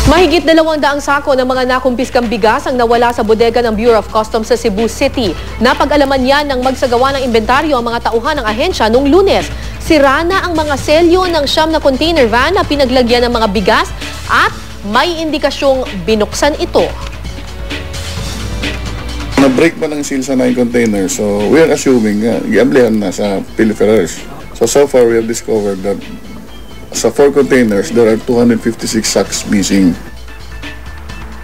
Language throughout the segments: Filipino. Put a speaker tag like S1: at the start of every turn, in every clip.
S1: Mahigit 200 sako ng mga nakumpiskang bigas ang nawala sa bodega ng Bureau of Customs sa Cebu City. Napag-alaman yan ng magsagawa ng inventaryo ang mga tauhan ng ahensya noong Lunes. Sira na ang mga selyo ng 9 na container van na pinaglagyan ng mga bigas at may indikasyong binuksan ito.
S2: Na-break ba ng seal sa 9 containers? So we are assuming i-amblihan na sa pilferers. So far we have discovered that sa 4 containers, there are 256 sacks missing.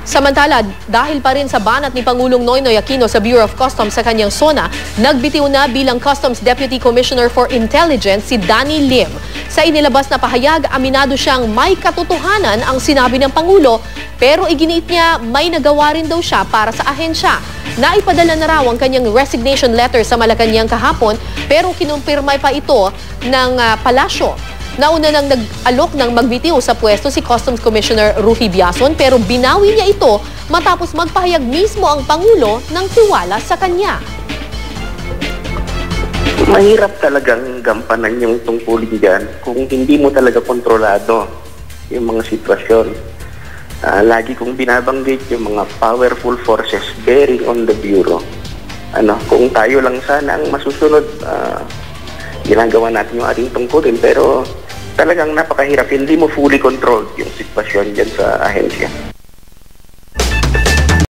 S1: Samantala, dahil pa rin sa banat ni Pangulong Noynoy Aquino sa Bureau of Customs sa kanyang sona, nagbitiw na bilang Customs Deputy Commissioner for Intelligence si Danny Lim. Sa inilabas na pahayag, aminado siyang may katotohanan ang sinabi ng Pangulo, pero iginiit niya may nagawa rin daw siya para sa ahensya. Naipadala na raw ang kanyang resignation letter sa Malacanang kahapon, pero kinumpirma pa ito ng palasyo. Nauna nang nag-alok ng magbitiw sa pwesto si Customs Commissioner Rufy Biason, pero binawi niya ito matapos magpahayag mismo ang Pangulo ng tiwala sa kanya.
S3: Mahirap talagang gampanan yung tungkulin dyan kung hindi mo talaga kontrolado yung mga sitwasyon. Lagi kong binabanggit yung mga powerful forces bearing on the Bureau. Kung tayo lang sana ang masusunod, ginagawa natin yung ating tungkulin, pero talagang napakahirap. Hindi mo fully controlled yung sitwasyon dyan sa ahensya.